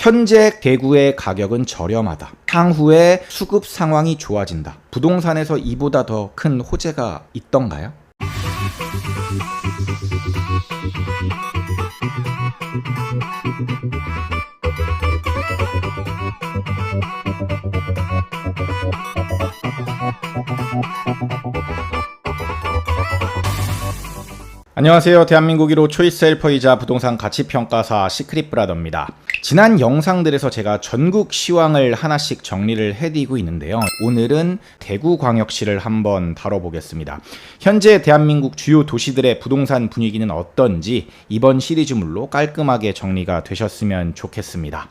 현재 대구의 가격은 저렴하다. 향후에 수급 상황이 좋아진다. 부동산에서 이보다 더 큰 호재가 있던가요? 안녕하세요. 대한민국 1호 초이스 헬퍼이자 부동산 가치평가사 시크릿브라더입니다. 지난 영상들에서 제가 전국 시황을 하나씩 정리를 해드리고 있는데요. 오늘은 대구광역시를 한번 다뤄보겠습니다. 현재 대한민국 주요 도시들의 부동산 분위기는 어떤지 이번 시리즈물로 깔끔하게 정리가 되셨으면 좋겠습니다.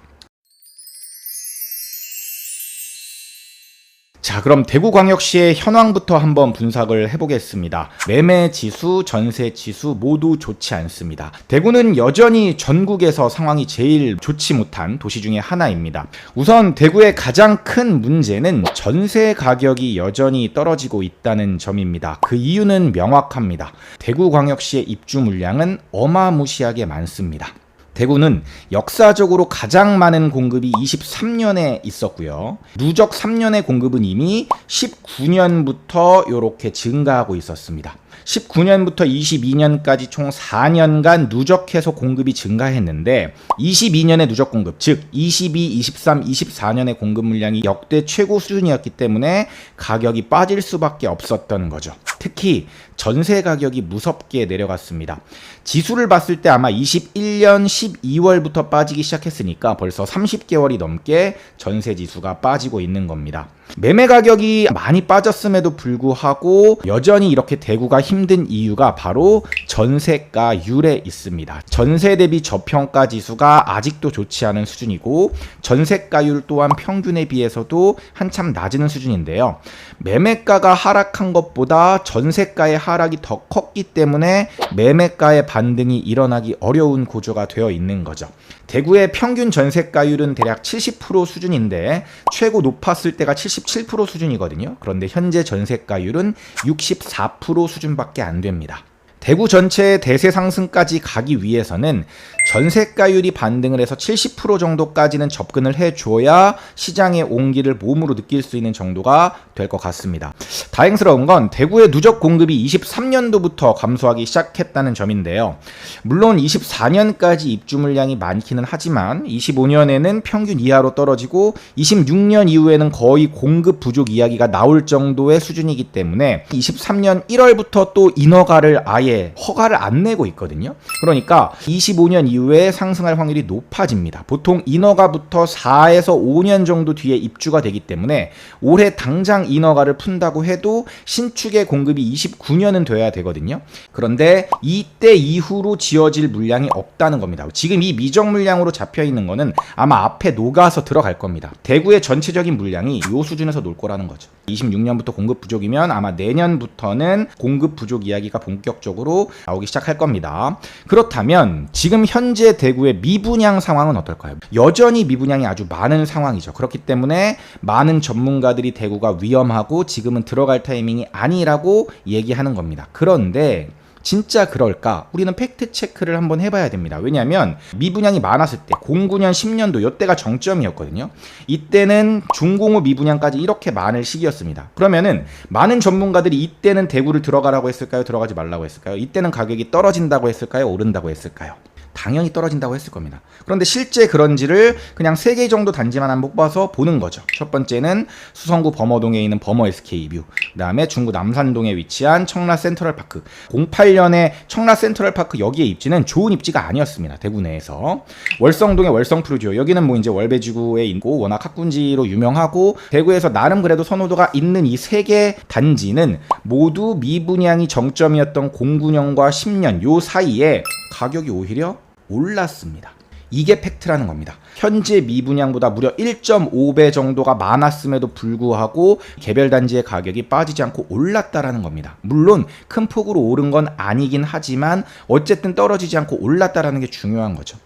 자, 그럼 대구광역시의 현황부터 한번 분석을 해보겠습니다. 매매지수, 전세지수 모두 좋지 않습니다. 대구는 여전히 전국에서 상황이 제일 좋지 못한 도시 중에 하나입니다. 우선 대구의 가장 큰 문제는 전세 가격이 여전히 떨어지고 있다는 점입니다. 그 이유는 명확합니다. 대구광역시의 입주 물량은 어마무시하게 많습니다. 대구는 역사적으로 가장 많은 공급이 23년에 있었고요. 누적 3년의 공급은 이미 19년부터 이렇게 증가하고 있었습니다. 19년부터 22년까지 총 4년간 누적해서 공급이 증가했는데 22년의 누적 공급, 즉 22, 23, 24년의 공급 물량이 역대 최고 수준이었기 때문에 가격이 빠질 수밖에 없었던 거죠. 특히 전세 가격이 무섭게 내려갔습니다. 지수를 봤을 때 아마 21년 12월부터 빠지기 시작했으니까 벌써 30개월이 넘게 전세 지수가 빠지고 있는 겁니다. 매매 가격이 많이 빠졌음에도 불구하고 여전히 이렇게 대구가 힘든 이유가 바로 전세가율에 있습니다. 전세 대비 저평가 지수가 아직도 좋지 않은 수준이고 전세가율 또한 평균에 비해서도 한참 낮은 수준인데요. 매매가가 하락한 것보다 전세가의 하락이 더 컸기 때문에 매매가의 반등이 일어나기 어려운 구조가 되어 있는 거죠. 대구의 평균 전세가율은 대략 70% 수준인데 최고 높았을 때가 77% 수준이거든요. 그런데 현재 전세가율은 64% 수준밖에 안 됩니다. 대구 전체의 대세 상승까지 가기 위해서는 전세가율이 반등을 해서 70% 정도까지는 접근을 해줘야 시장의 온기를 몸으로 느낄 수 있는 정도가 될 것 같습니다. 다행스러운 건 대구의 누적 공급이 23년도부터 감소하기 시작했다는 점인데요. 물론 24년까지 입주 물량이 많기는 하지만 25년에는 평균 이하로 떨어지고 26년 이후에는 거의 공급 부족 이야기가 나올 정도의 수준이기 때문에 23년 1월부터 또 인허가를 아예 허가를 안 내고 있거든요. 그러니까 25년 이후에 상승할 확률이 높아집니다. 보통 인허가부터 4에서 5년 정도 뒤에 입주가 되기 때문에 올해 당장 인허가를 푼다고 해도 신축의 공급이 29년은 돼야 되거든요. 그런데 이때 이후로 지어질 물량이 없다는 겁니다. 지금 이 미적 물량으로 잡혀 있는 거는 아마 앞에 녹아서 들어갈 겁니다. 대구의 전체적인 물량이 이 수준에서 놀 거라는 거죠. 26년부터 공급 부족이면 아마 내년부터는 공급 부족 이야기가 본격적으로 나오기 시작할 겁니다. 그렇다면 지금 현재 대구의 미분양 상황은 어떨까요? 여전히 미분양이 아주 많은 상황이죠. 그렇기 때문에 많은 전문가들이 대구가 위험하고 지금은 들어갈 타이밍이 아니라고 얘기하는 겁니다. 그런데 진짜 그럴까? 우리는 팩트 체크를 한번 해봐야 됩니다. 왜냐하면 미분양이 많았을 때 09년, 10년도 이때가 정점이었거든요. 이때는 중공업 미분양까지 이렇게 많을 시기였습니다. 그러면은 많은 전문가들이 이때는 대구를 들어가라고 했을까요? 들어가지 말라고 했을까요? 이때는 가격이 떨어진다고 했을까요? 오른다고 했을까요? 당연히 떨어진다고 했을 겁니다. 그런데 실제 그런지를 그냥 3개 정도 단지만 한번 뽑아서 보는 거죠. 첫 번째는 수성구 범어동에 있는 범어 SK뷰, 그 다음에 중구 남산동에 위치한 청라 센트럴파크. 08년에 청라 센트럴파크 여기에 입지는 좋은 입지가 아니었습니다. 대구 내에서. 월성동의 월성프루지오, 여기는 뭐 이제 월배지구에 있고 워낙 학군지로 유명하고 대구에서 나름 그래도 선호도가 있는 이 3개 단지는 모두 미분양이 정점이었던 09년과 10년 요 사이에 가격이 오히려 올랐습니다. 이게 팩트라는 겁니다. 현재 미분양보다 무려 1.5배 정도가 많았음에도 불구하고 개별 단지의 가격이 빠지지 않고 올랐다라는 겁니다. 물론 큰 폭으로 오른 건 아니긴 하지만 어쨌든 떨어지지 않고 올랐다라는 게 중요한 거죠.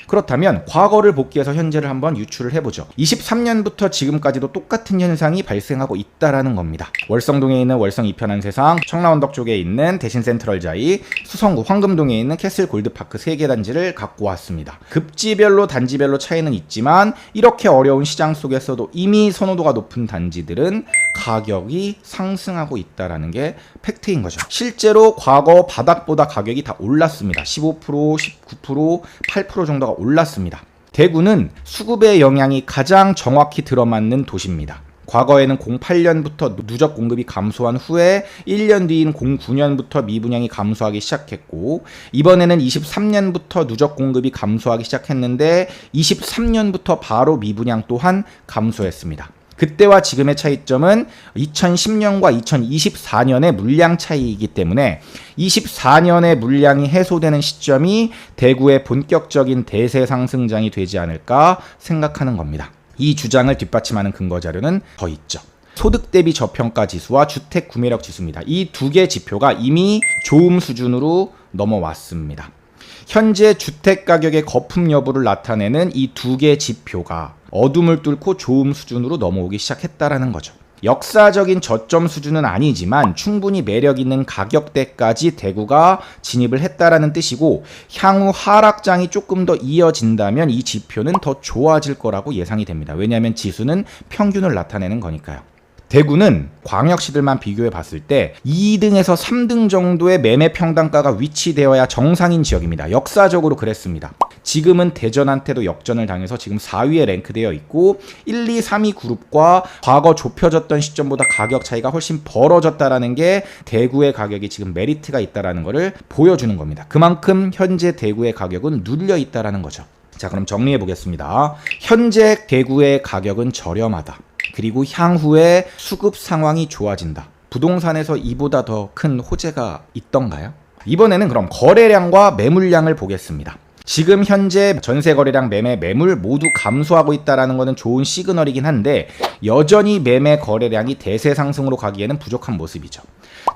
그렇다면 과거를 복귀해서 현재를 한번 유추를 해보죠. 23년부터 지금까지도 똑같은 현상이 발생하고 있다라는 겁니다. 월성동에 있는 월성 이편한 세상, 청라원덕 쪽에 있는 대신센트럴자이, 수성구 황금동에 있는 캐슬 골드파크 3개 단지를 갖고 왔습니다. 급지별로 단지별로 차이는 있지만 이렇게 어려운 시장 속에서도 이미 선호도가 높은 단지들은 가격이 상승하고 있다라는 게 팩트인 거죠. 실제로 과거 바닥보다 가격이 다 올랐습니다. 15%, 19%, 8% 정도가 올랐습니다. 대구는 수급의 영향이 가장 정확히 들어맞는 도시입니다. 과거에는 08년부터 누적 공급이 감소한 후에 1년 뒤인 09년부터 미분양이 감소하기 시작했고, 이번에는 23년부터 누적 공급이 감소하기 시작했는데 23년부터 바로 미분양 또한 감소했습니다. 그때와 지금의 차이점은 2010년과 2024년의 물량 차이이기 때문에 24년의 물량이 해소되는 시점이 대구의 본격적인 대세 상승장이 되지 않을까 생각하는 겁니다. 이 주장을 뒷받침하는 근거 자료는 더 있죠. 소득 대비 저평가 지수와 주택 구매력 지수입니다. 이 두 개 지표가 이미 좋음 수준으로 넘어왔습니다. 현재 주택 가격의 거품 여부를 나타내는 이 두 개 지표가 어둠을 뚫고 좋음 수준으로 넘어오기 시작했다라는 거죠. 역사적인 저점 수준은 아니지만 충분히 매력 있는 가격대까지 대구가 진입을 했다라는 뜻이고, 향후 하락장이 조금 더 이어진다면 이 지표는 더 좋아질 거라고 예상이 됩니다. 왜냐하면 지수는 평균을 나타내는 거니까요. 대구는 광역시들만 비교해 봤을 때 2등에서 3등 정도의 매매 평당가가 위치되어야 정상인 지역입니다. 역사적으로 그랬습니다. 지금은 대전한테도 역전을 당해서 지금 4위에 랭크되어 있고 1, 2, 3위 그룹과 과거 좁혀졌던 시점보다 가격 차이가 훨씬 벌어졌다라는 게 대구의 가격이 지금 메리트가 있다라는 것을 보여주는 겁니다. 그만큼 현재 대구의 가격은 눌려 있다라는 거죠. 자, 그럼 정리해 보겠습니다. 현재 대구의 가격은 저렴하다. 그리고 향후에 수급 상황이 좋아진다. 부동산에서 이보다 더 큰 호재가 있던가요? 이번에는 그럼 거래량과 매물량을 보겠습니다. 지금 현재 전세 거래량, 매물 모두 감소하고 있다는 것은 좋은 시그널이긴 한데 여전히 매매 거래량이 대세 상승으로 가기에는 부족한 모습이죠.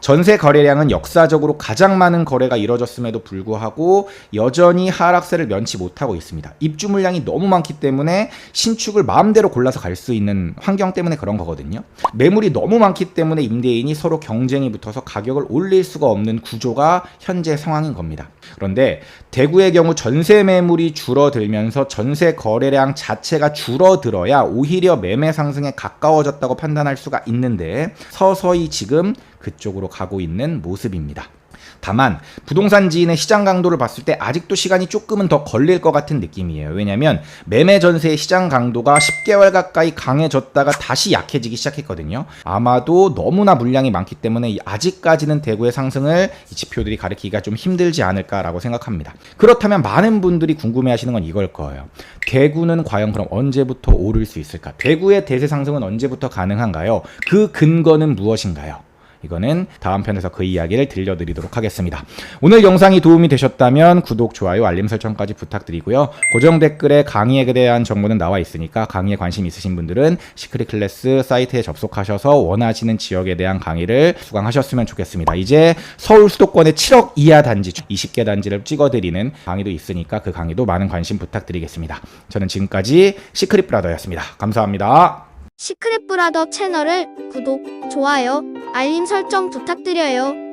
전세 거래량은 역사적으로 가장 많은 거래가 이뤄졌음에도 불구하고 여전히 하락세를 면치 못하고 있습니다. 입주 물량이 너무 많기 때문에 신축을 마음대로 골라서 갈 수 있는 환경 때문에 그런 거거든요. 매물이 너무 많기 때문에 임대인이 서로 경쟁이 붙어서 가격을 올릴 수가 없는 구조가 현재 상황인 겁니다. 그런데 대구의 경우 전세 매물이 줄어들면서 전세 거래량 자체가 줄어들어야 오히려 매매 상승에 가까워졌다고 판단할 수가 있는데 서서히 지금 그쪽으로 가고 있는 모습입니다. 다만 부동산 지인의 시장 강도를 봤을 때 아직도 시간이 조금은 더 걸릴 것 같은 느낌이에요. 왜냐하면 매매 전세의 시장 강도가 10개월 가까이 강해졌다가 다시 약해지기 시작했거든요. 아마도 너무나 물량이 많기 때문에 아직까지는 대구의 상승을 이 지표들이 가리키기가 좀 힘들지 않을까라고 생각합니다. 그렇다면 많은 분들이 궁금해하시는 건 이걸 거예요. 대구는 과연 그럼 언제부터 오를 수 있을까? 대구의 대세 상승은 언제부터 가능한가요? 그 근거는 무엇인가요? 이거는 다음 편에서 그 이야기를 들려드리도록 하겠습니다. 오늘 영상이 도움이 되셨다면 구독, 좋아요, 알림 설정까지 부탁드리고요. 고정 댓글에 강의에 대한 정보는 나와 있으니까 강의에 관심 있으신 분들은 시크릿 클래스 사이트에 접속하셔서 원하시는 지역에 대한 강의를 수강하셨으면 좋겠습니다. 이제 서울 수도권의 7억 이하 단지 20개 단지를 찍어드리는 강의도 있으니까 그 강의도 많은 관심 부탁드리겠습니다. 저는 지금까지 시크릿 브라더였습니다. 감사합니다. 시크릿 브라더 채널을 구독, 좋아요, 알림 설정 부탁드려요.